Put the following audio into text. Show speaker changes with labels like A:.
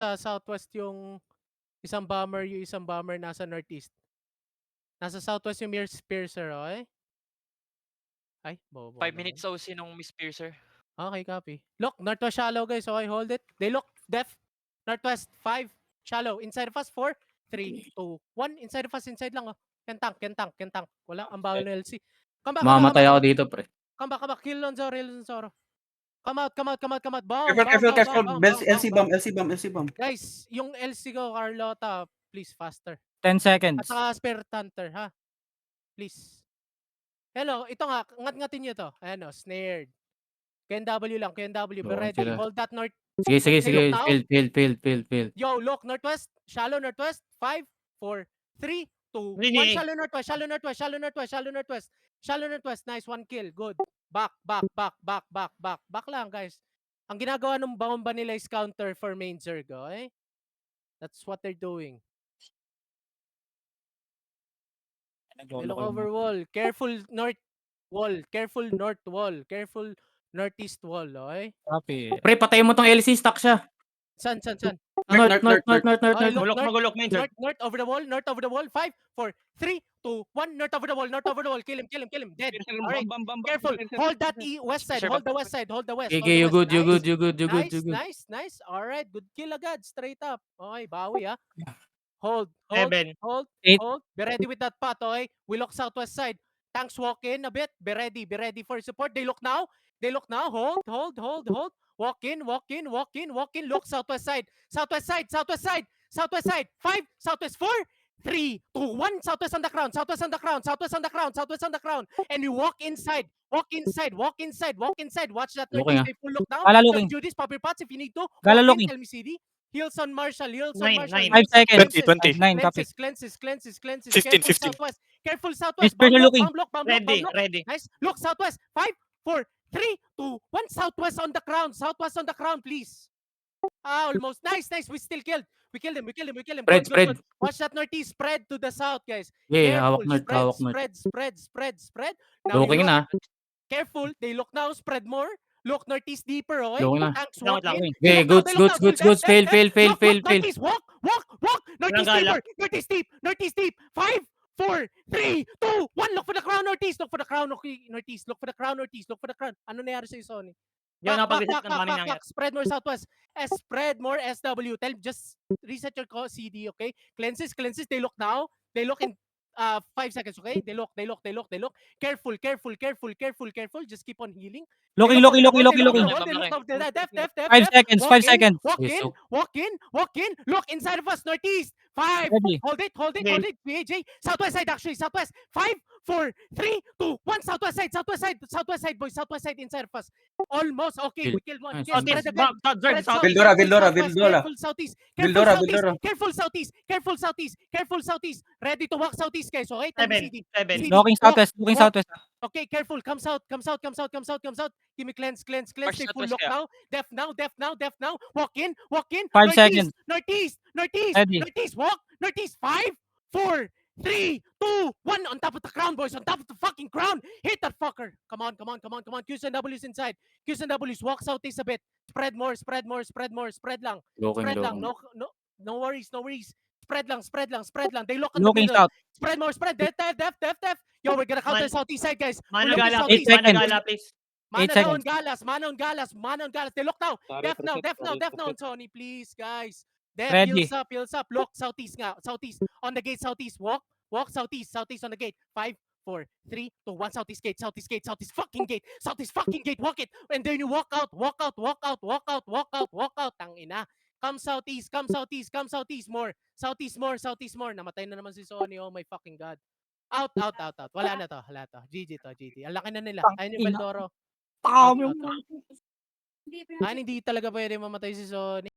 A: Sa southwest yung isang bomber nasa northeast. Nasa southwest yung Miss Piercer, okey? Ay, bobo
B: 5
A: ka naman.
B: minutes OC nung Miss Piercer.
A: Okay, copy. Look, northwest shallow guys, okay, hold it. They look, depth, northwest, 5, shallow. Inside of us, 4, 3, 2, 1. Inside of us, inside lang, oh. Can tank. Wala, ang bawal ng LC. Come back.
C: Mamamatay ako dito, pre.
A: Come back. Kill Lonzoro. Come out. Bomb.
D: Careful. LC bomb.
A: Guys, yung LC ko, Carlota, please, faster.
C: 10
A: At
C: seconds.
A: saka Spirit Hunter, ha? Please. Hello, ito nga, ngat-ngatin nyo to. Ayan o, snared. KNW lang, be ready.
C: Sila.
A: Hold that north.
C: Sige.
A: Look now.
C: Field.
A: Yo, look, northwest, shallow northwest, 5, 4, 3, 2, 1, shallow northwest, nice, 1 kill, good. Back lang, guys. Ang ginagawa ng bomba nila is counter for main Zerg, okay? That's what they're doing. They look over wall. Careful north wall. Careful northeast wall, okay?
C: Copy. Pre, patayin mo tong LC, stuck siya.
A: San?
C: North.
B: Magulok main Zerg.
A: North over the wall. 5, 4, 3, 2, 1. North over the wall. Kill him. Dead. Alright. Careful. Hold that west side. Hold the west.
C: Okay, you good.
A: Nice. Alright. Good kill agad. Straight up. Okay, bawi ah. Hold.
B: 7.
C: 8.
A: Be ready with that pot, okay? We look southwest side. Tanks walk in a bit. Be ready for support. They look now. Hold. Walk in. Look southwest side. 5, southwest 4, 3, 2, 1. Southwest on the crown. And you walk inside. Watch that
C: Looking,
A: northeast. They full look now.
C: Gala looking.
A: Do this, pop your pots if you need to.
C: Gala
A: Walk in,
C: looking.
A: tell me CD. Heals on Marshall.
B: 9.
C: 5 seconds.
E: 20.
C: 9, copy.
A: Cleanses.
E: 15.
A: Careful southwest.
C: Miss Piercer looking.
A: Bomb
B: Ready.
A: block. Nice. Look southwest. 5, 4, 3, 2, 1. Southwest on the crown, please. Almost. Nice. We still killed. We killed him.
C: Spread.
A: Watch that northeast. Spread to the south, guys.
C: Yeah, hawak
A: Careful.
C: north.
A: Spread. Now
C: Looking
A: you
C: na.
A: look. Careful. They look now. Spread more. Look northeast deeper, okay?
C: Looking na.
A: Tanks walk in.
C: Okay, goods. Fail.
A: Northeast, walk! Northeast
B: Gala.
A: deeper! Northeast deep! 5, 4, 3, 2, 1! Look for the crown, northeast! Look for the crown. Ano nangyari sa'yo, Sonny?
B: Yung napag-reset ng kami nangyari.
A: Spread more southwest. Spread more SW. Just reset your CD, okay? Cleanses. They look now. They look in 5 seconds, okay? They look. Careful. Just keep on healing.
C: Looking.
A: They look depth.
C: 5 seconds.
A: Walk in. Look inside of us, northeast. 5.
C: Ready.
A: Hold it. BAJ. Southwest side, actually. Southwest. 5, 4, 3, 2, 1. Southwest side, boys. Southwest side inside of us. Almost. Okay, we killed one.
C: Nice.
A: Yes, spread again.
D: Vildora.
A: Careful southeast. Careful southeast. Ready to walk southeast, guys. Okay?
B: 7.
C: Looking southwest.
A: Okay, careful. Comes out. Give me cleanse. They full look now. Def now. Walk in.
C: 5 seconds.
A: Northeast.
C: Ready.
A: Northeast. Walk. Northeast. 5, 4, 3, 2, 1. On top of the crown, boys. On top of the fucking crown. Hit that fucker. Come on. Qs and Ws inside. Walk southeast a bit. Spread more. Spread lang.
C: Looking.
A: No worries. Spread lang. They look on the
C: Looking
A: middle.
C: south.
A: Spread more. Def. Yo, we're gonna counter southeast side, guys.
B: Mana
A: We're looking
B: gala,
A: southeast.
B: please.
A: Mana
C: 8 seconds.
A: down, galas. They look now. Def now, Tony, please, guys. Def,
C: Ready.
A: heals up. Look, southeast nga. Southeast. On the gate, southeast. Walk southeast on the gate. 5, 4, 3, 2, 1. Southeast fucking gate. Walk it. And then you walk out. Tangina. Come southeast more. Southeast more. Namatay na naman si Sonny. Oh my fucking God. Out. Wala na to. GG to. Ang laki na nila. Ayun yung Vildoro. Out. Hindi talaga pwede mamatay si Sonny.